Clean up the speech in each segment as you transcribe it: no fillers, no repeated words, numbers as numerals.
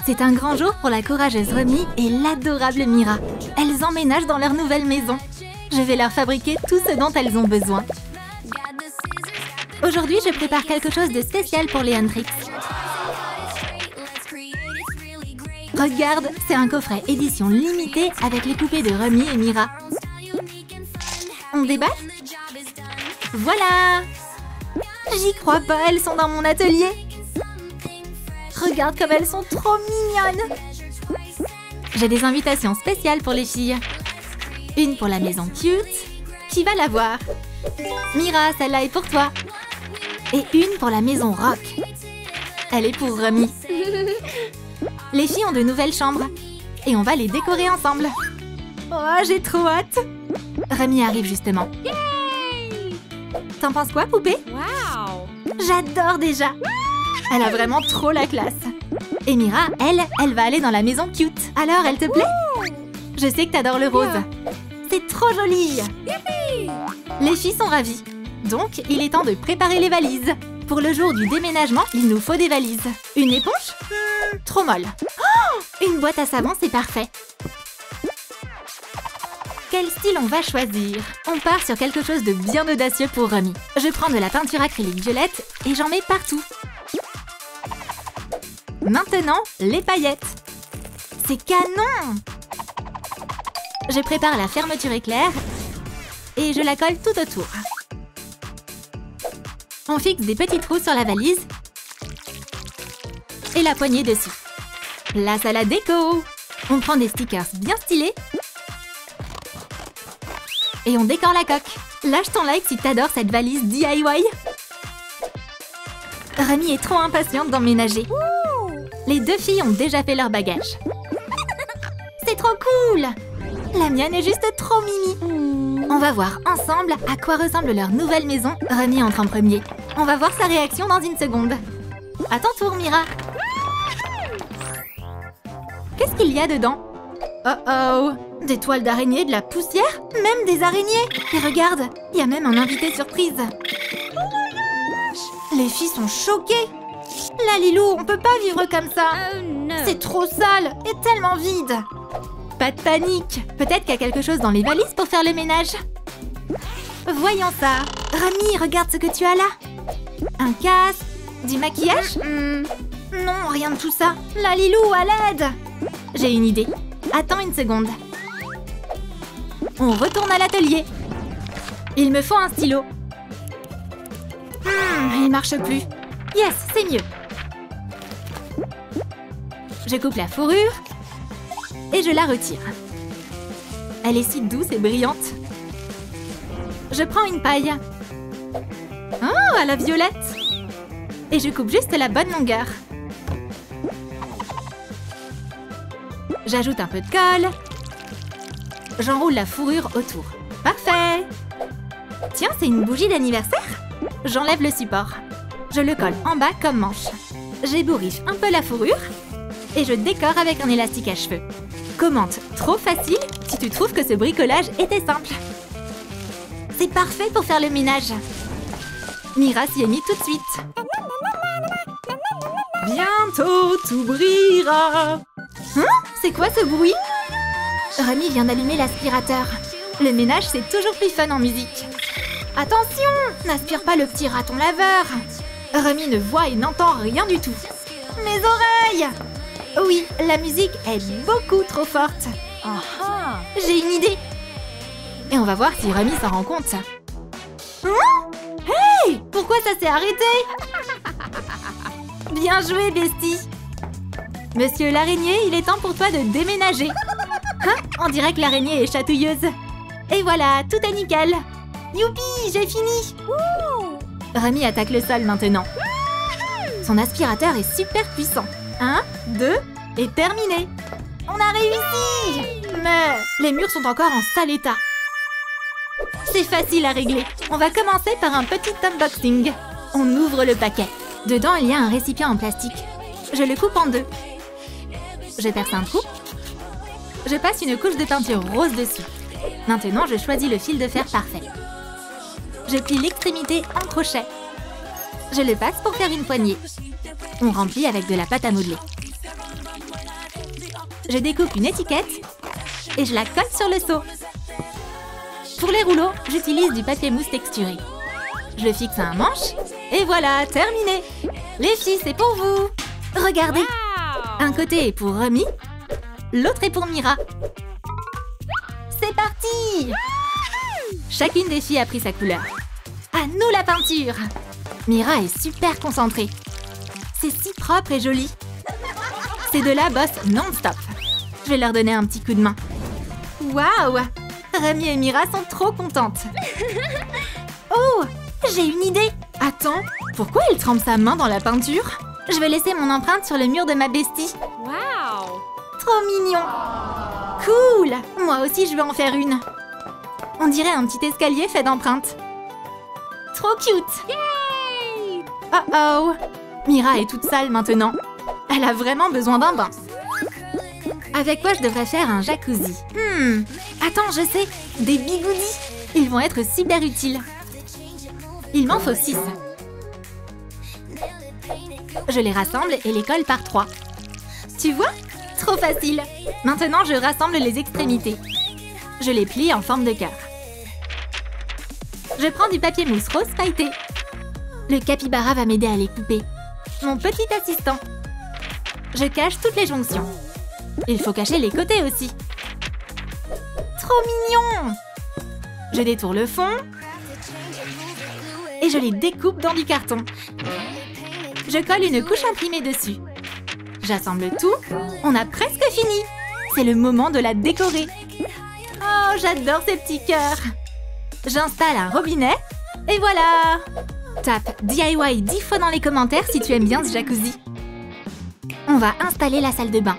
C'est un grand jour pour la courageuse Remi et l'adorable Mira. Elles emménagent dans leur nouvelle maison. Je vais leur fabriquer tout ce dont elles ont besoin. Aujourd'hui, je prépare quelque chose de spécial pour les Huntrix. Regarde, c'est un coffret édition limitée avec les poupées de Remi et Mira. On déballe? Voilà! J'y crois pas, elles sont dans mon atelier. Regarde comme elles sont trop mignonnes. J'ai des invitations spéciales pour les filles. Une pour la maison cute. Qui va la voir? Mira, celle-là est pour toi. Et une pour la maison rock. Elle est pour Remi. Les filles ont de nouvelles chambres. Et on va les décorer ensemble. Oh, j'ai trop hâte. Remi arrive justement. T'en penses quoi, poupée? Wow! J'adore déjà. Elle a vraiment trop la classe. Et Mira, elle va aller dans la maison cute. Alors, elle te plaît? Je sais que t'adores le rose. C'est trop joli. Les filles sont ravies. Donc, il est temps de préparer les valises. Pour le jour du déménagement, il nous faut des valises. Une éponge? Trop molle. Oh, une boîte à savon, c'est parfait. Quel style on va choisir? On part sur quelque chose de bien audacieux pour Remi. Je prends de la peinture acrylique violette et j'en mets partout. Maintenant, les paillettes. C'est canon! Je prépare la fermeture éclair et je la colle tout autour. On fixe des petits trous sur la valise et la poignée dessus. Place à la déco! On prend des stickers bien stylés et on décore la coque. Lâche ton like si t'adores cette valise DIY. Remi est trop impatiente d'emménager. Les deux filles ont déjà fait leur bagage. C'est trop cool! La mienne est juste trop mimi. On va voir ensemble à quoi ressemble leur nouvelle maison. Remi entre en premier. On va voir sa réaction dans une seconde. À ton tour, Mira. Qu'est-ce qu'il y a dedans? Oh oh! Des toiles d'araignée, de la poussière? Même des araignées! Et regarde, il y a même un invité surprise. Les filles sont choquées. La Lilou, on peut pas vivre comme ça. Oh no! C'est trop sale et tellement vide. Pas de panique. Peut-être qu'il y a quelque chose dans les valises pour faire le ménage. Voyons ça. Remi, regarde ce que tu as là. Un casque? Du maquillage? Non, rien de tout ça. La Lilou, à l'aide! J'ai une idée. Attends une seconde. On retourne à l'atelier. Il me faut un stylo. Il marche plus. Yes, c'est mieux. Je coupe la fourrure et je la retire. Elle est si douce et brillante. Je prends une paille. Oh, à la violette. Et je coupe juste la bonne longueur. J'ajoute un peu de colle. J'enroule la fourrure autour. Parfait! Tiens, c'est une bougie d'anniversaire. J'enlève le support. Je le colle en bas comme manche. J'ébouriffe un peu la fourrure et je décore avec un élastique à cheveux. Commente trop facile si tu trouves que ce bricolage était simple. C'est parfait pour faire le ménage. Mira s'y est mise tout de suite. Bientôt tout brillera. C'est quoi ce bruit? Remi vient d'allumer l'aspirateur. Le ménage, c'est toujours plus fun en musique. Attention! N'aspire pas le petit raton laveur. Remi ne voit et n'entend rien du tout. Mes oreilles! Oui, la musique est beaucoup trop forte. J'ai une idée. Et on va voir si Remi s'en rend compte. Hey! Pourquoi ça s'est arrêté? Bien joué, bestie. Monsieur l'araignée, il est temps pour toi de déménager. On dirait que l'araignée est chatouilleuse. Et voilà, tout est nickel. Youpi, j'ai fini. Remi attaque le sol maintenant. Son aspirateur est super puissant. 1, 2, et terminé. On a réussi. Mais les murs sont encore en sale état. C'est facile à régler. On va commencer par un petit unboxing. On ouvre le paquet. Dedans, il y a un récipient en plastique. Je le coupe en deux. Je perce un trou. Je passe une couche de peinture rose dessus. Maintenant, je choisis le fil de fer parfait. Je plie l'extrémité en crochet. Je le passe pour faire une poignée. On remplit avec de la pâte à modeler. Je découpe une étiquette et je la colle sur le seau. Pour les rouleaux, j'utilise du papier mousse texturé. Je le fixe à un manche et voilà, terminé. Les filles, c'est pour vous. Regardez, un côté est pour Remy, l'autre est pour Mira. C'est parti! Chacune des filles a pris sa couleur. À nous la peinture! Mira est super concentrée. C'est si propre et joli. Ces deux-là bossent non-stop. Je vais leur donner un petit coup de main. Waouh! Remy et Mira sont trop contentes. Oh! J'ai une idée! Attends, pourquoi elle trempe sa main dans la peinture? Je vais laisser mon empreinte sur le mur de ma bestie. Wow! Trop mignon! Cool! Moi aussi, je veux en faire une. On dirait un petit escalier fait d'empreintes. Trop cute! Yay! Oh oh! Mira est toute sale maintenant. Elle a vraiment besoin d'un bain. Avec quoi je devrais faire un jacuzzi? Attends, je sais! Des bigoudis! Ils vont être super utiles. Il m'en faut 6. Je les rassemble et les colle par 3. Tu vois? Trop facile! Maintenant, je rassemble les extrémités. Je les plie en forme de cœur. Je prends du papier mousse rose pailleté. Le capybara va m'aider à les couper. Mon petit assistant. Je cache toutes les jonctions. Il faut cacher les côtés aussi. Trop mignon! Je détourne le fond. Et je les découpe dans du carton. Je colle une couche imprimée dessus. J'assemble tout. On a presque fini. C'est le moment de la décorer. Oh, j'adore ces petits cœurs. J'installe un robinet. Et voilà! Tape DIY 10 fois dans les commentaires si tu aimes bien ce jacuzzi. On va installer la salle de bain.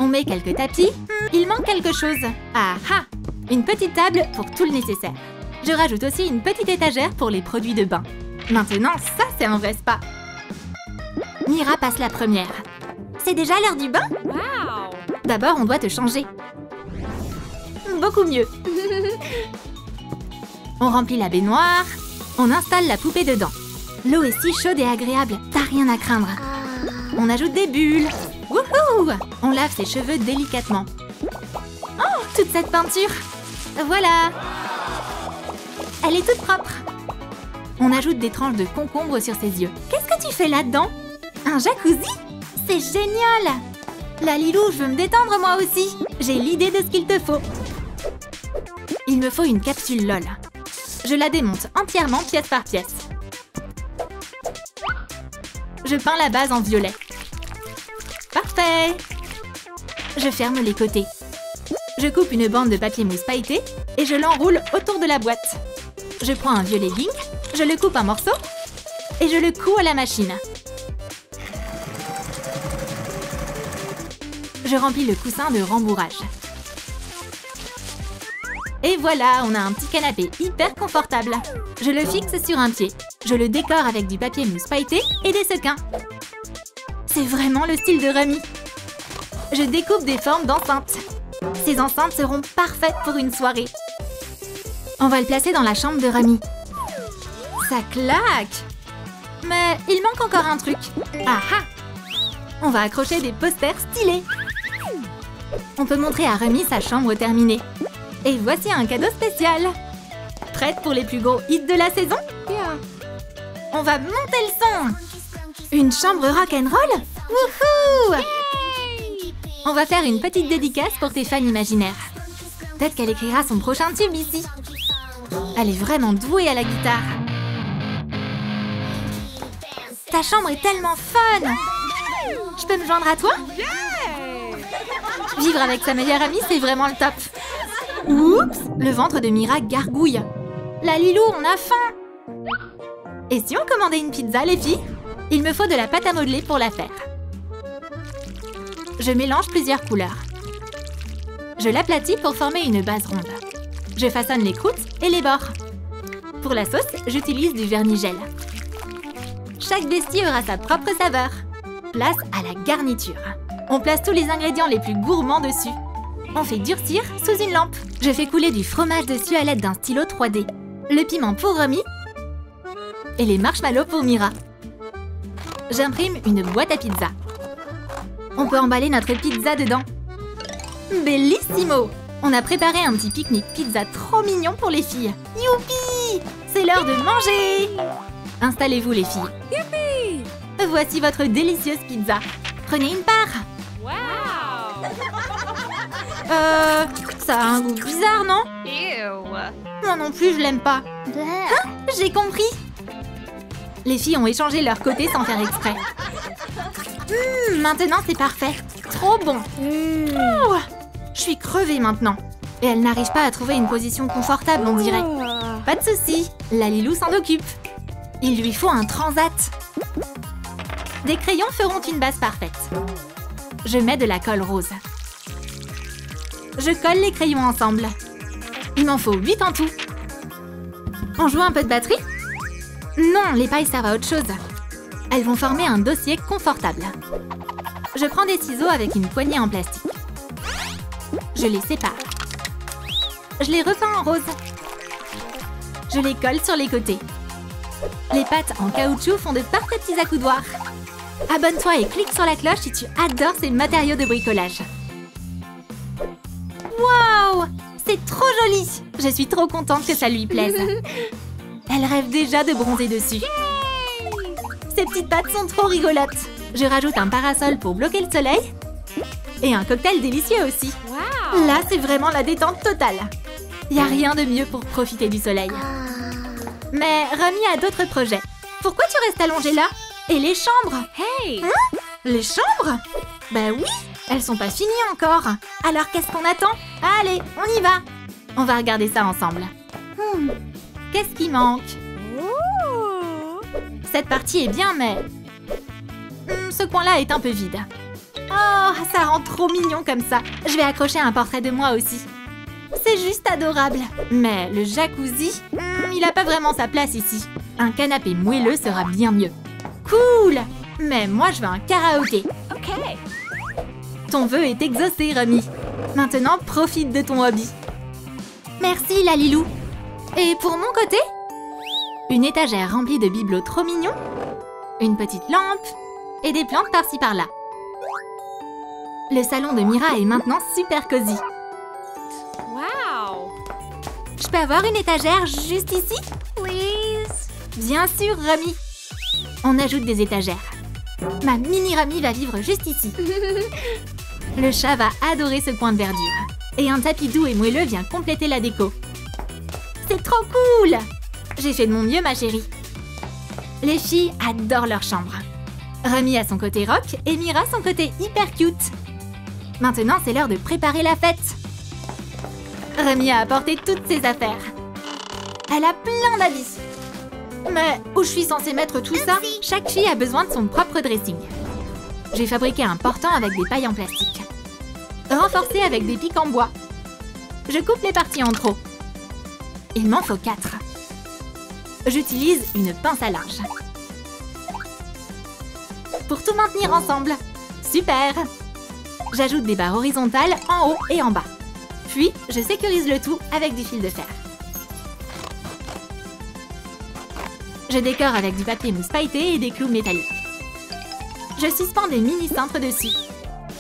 On met quelques tapis. Il manque quelque chose. Ah ah! Une petite table pour tout le nécessaire. Je rajoute aussi une petite étagère pour les produits de bain. Maintenant, ça c'est un vrai spa. Mira passe la première. C'est déjà l'heure du bain? Wow! D'abord, on doit te changer. Beaucoup mieux. On remplit la baignoire. On installe la poupée dedans. L'eau est si chaude et agréable, t'as rien à craindre. On ajoute des bulles. Wouhou! On lave ses cheveux délicatement. Oh, toute cette peinture! Voilà! Elle est toute propre. On ajoute des tranches de concombre sur ses yeux. Qu'est-ce que tu fais là-dedans? Un jacuzzi? C'est génial! La Lilou, je veux me détendre moi aussi. J'ai l'idée de ce qu'il te faut. Il me faut une capsule LOL. Je la démonte entièrement pièce par pièce. Je peins la base en violet. Parfait! Je ferme les côtés. Je coupe une bande de papier mousse pailleté et je l'enroule autour de la boîte. Je prends un violet Link, je le coupe en morceaux et je le couds à la machine. Je remplis le coussin de rembourrage. Et voilà, on a un petit canapé hyper confortable. Je le fixe sur un pied. Je le décore avec du papier mousse pailleté et des sequins. C'est vraiment le style de Remy. Je découpe des formes d'enceintes. Ces enceintes seront parfaites pour une soirée. On va le placer dans la chambre de Remy. Ça claque! Mais il manque encore un truc. Ah ah! On va accrocher des posters stylés. On peut montrer à Remy sa chambre terminée. Et voici un cadeau spécial. Prête pour les plus gros hits de la saison? Yeah. On va monter le son. Une chambre rock'n'roll? Wouhou! Yay! On va faire une petite dédicace pour tes fans imaginaires. Peut-être qu'elle écrira son prochain tube ici. Elle est vraiment douée à la guitare. Ta chambre est tellement fun! Je peux me joindre à toi? Vivre avec sa meilleure amie, c'est vraiment le top. Oups! Le ventre de Mira gargouille. La Lilou, on a faim! Et si on commandait une pizza, les filles? Il me faut de la pâte à modeler pour la faire. Je mélange plusieurs couleurs. Je l'aplatis pour former une base ronde. Je façonne les croûtes et les bords. Pour la sauce, j'utilise du vernis-gel. Chaque bestie aura sa propre saveur. Place à la garniture. On place tous les ingrédients les plus gourmands dessus. On fait durcir sous une lampe. Je fais couler du fromage dessus à l'aide d'un stylo 3D. Le piment pour Remy. Et les marshmallows pour Mira. J'imprime une boîte à pizza. On On peut emballer notre pizza dedans. Bellissimo! On a préparé un petit pique-nique pizza trop mignon pour les filles. Youpi! C'est l'heure de manger! Installez-vous les filles. Yippee! Voici votre délicieuse pizza. Prenez une part. Wow! Ça a un goût bizarre, non? Ew! Moi non plus, je l'aime pas. Hein? J'ai compris. Les filles ont échangé leur côté sans faire exprès. Maintenant, c'est parfait. Trop bon. Ouh, je suis crevée maintenant. Et elle n'arrive pas à trouver une position confortable, on dirait. Pas de souci, la Lilou s'en occupe. Il lui faut un transat. Des crayons feront une base parfaite. Je mets de la colle rose. Je colle les crayons ensemble. Il m'en faut 8 en tout. On joue un peu de batterie? Non, les pailles servent à autre chose. Elles vont former un dossier confortable. Je prends des ciseaux avec une poignée en plastique. Je les sépare. Je les repeins en rose. Je les colle sur les côtés. Les pattes en caoutchouc font de parfaits petits accoudoirs. Abonne-toi et clique sur la cloche si tu adores ces matériaux de bricolage. Waouh! C'est trop joli! Je suis trop contente que ça lui plaise. Elle rêve déjà de bronzer dessus. Ces petites pattes sont trop rigolotes. Je rajoute un parasol pour bloquer le soleil. Et un cocktail délicieux aussi. Wow! Là, c'est vraiment la détente totale. Y a rien de mieux pour profiter du soleil. Mais Remy a d'autres projets. Pourquoi tu restes allongée là? Et les chambres? Hey! Hein? Les chambres? Bah oui, elles sont pas finies encore. Alors qu'est-ce qu'on attend? Allez, on y va. On va regarder ça ensemble. Qu'est-ce qui manque? Ooh! Cette partie est bien, mais... ce coin-là est un peu vide. Oh, ça rend trop mignon comme ça. Je vais accrocher un portrait de moi aussi. C'est juste adorable. Mais le jacuzzi, il a pas vraiment sa place ici. Un canapé moelleux sera bien mieux. Cool! Mais moi, je veux un karaoké. OK. Ton vœu est exaucé, Remy. Maintenant, profite de ton hobby. Merci, la Lilou. Et pour mon côté? Une étagère remplie de bibelots trop mignons, une petite lampe et des plantes par-ci par-là. Le salon de Mira est maintenant super cosy. Wow! Je peux avoir une étagère juste ici? Please? Bien sûr, Remy. On ajoute des étagères. Ma mini Remy va vivre juste ici. Le chat va adorer ce coin de verdure. Et un tapis doux et moelleux vient compléter la déco. C'est trop cool! J'ai fait de mon mieux, ma chérie. Les filles adorent leur chambre. Remy a son côté rock et Mira son côté hyper cute. Maintenant, c'est l'heure de préparer la fête. Remy a apporté toutes ses affaires. Elle a plein d'habits. Mais où je suis censée mettre tout ça? Chaque fille a besoin de son propre dressing. J'ai fabriqué un portant avec des pailles en plastique. Renforcé avec des pics en bois. Je coupe les parties en trop. Il m'en faut 4. J'utilise une pince à linge. Pour tout maintenir ensemble. Super! J'ajoute des barres horizontales en haut et en bas. Puis, je sécurise le tout avec du fil de fer. Je décore avec du papier mousse pailleté et des clous métalliques. Je suspends des mini-cintres dessus.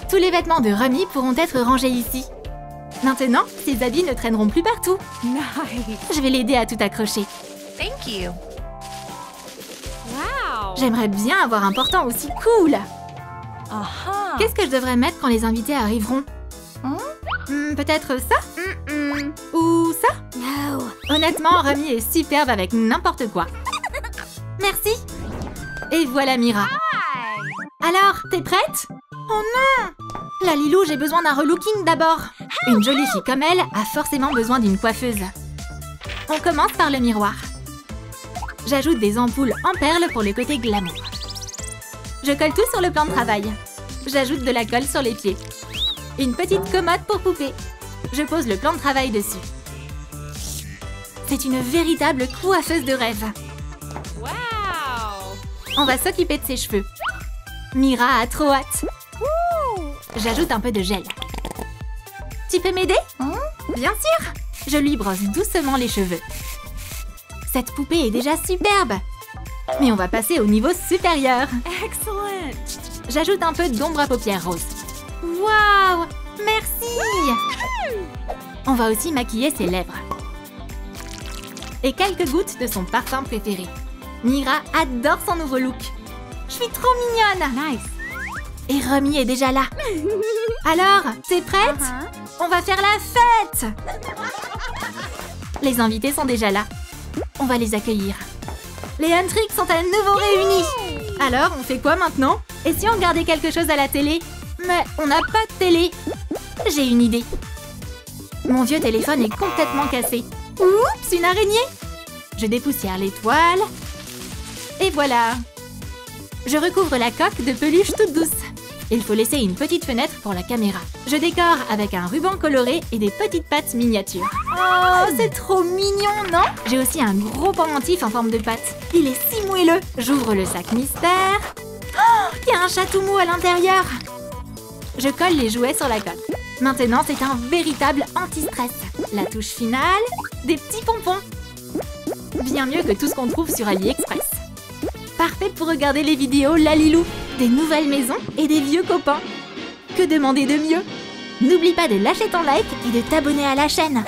Tous les vêtements de Remy pourront être rangés ici. Maintenant, ses habits ne traîneront plus partout. Nice! Je vais l'aider à tout accrocher. Thank you! Wow! J'aimerais bien avoir un portant aussi cool. Uh-huh! Qu'est-ce que je devrais mettre quand les invités arriveront? Peut-être ça? Ou ça? No! Honnêtement, Remy est superbe avec n'importe quoi. Merci. Et voilà Mira. Hi! Alors, t'es prête? Oh non! La Lilou, j'ai besoin d'un relooking d'abord. Une jolie fille comme elle a forcément besoin d'une coiffeuse. On commence par le miroir. J'ajoute des ampoules en perles pour le côté glamour. Je colle tout sur le plan de travail. J'ajoute de la colle sur les pieds. Une petite commode pour poupée. Je pose le plan de travail dessus. C'est une véritable coiffeuse de rêve. Wow! On va s'occuper de ses cheveux. Mira a trop hâte. J'ajoute un peu de gel. Tu peux m'aider? Bien sûr! Je lui brosse doucement les cheveux. Cette poupée est déjà superbe. Mais on va passer au niveau supérieur. Excellent! J'ajoute un peu d'ombre à paupières rose. Waouh! Merci! On va aussi maquiller ses lèvres. Et quelques gouttes de son parfum préféré. Mira adore son nouveau look. Je suis trop mignonne! Nice. Et Romy est déjà là. Alors, t'es prête? On va faire la fête! Les invités sont déjà là. On va les accueillir. Les Huntrix sont à nouveau réunis. Alors, on fait quoi maintenant? Et si on regardait quelque chose à la télé? Mais on n'a pas de télé. J'ai une idée. Mon vieux téléphone est complètement cassé. Oups, une araignée! Je dépoussière les toiles. Et voilà. Je recouvre la coque de peluche toute douce. Il faut laisser une petite fenêtre pour la caméra. Je décore avec un ruban coloré et des petites pattes miniatures. Oh, c'est trop mignon, non? J'ai aussi un gros pendentif en forme de patte. Il est si moelleux. J'ouvre le sac mystère. Oh, il y a un chat tout mou à l'intérieur. Je colle les jouets sur la coque. Maintenant, c'est un véritable anti-stress. La touche finale, des petits pompons. Bien mieux que tout ce qu'on trouve sur AliExpress. Parfait pour regarder les vidéos Lalilou, des nouvelles maisons et des vieux copains. Que demander de mieux? N'oublie pas de lâcher ton like et de t'abonner à la chaîne.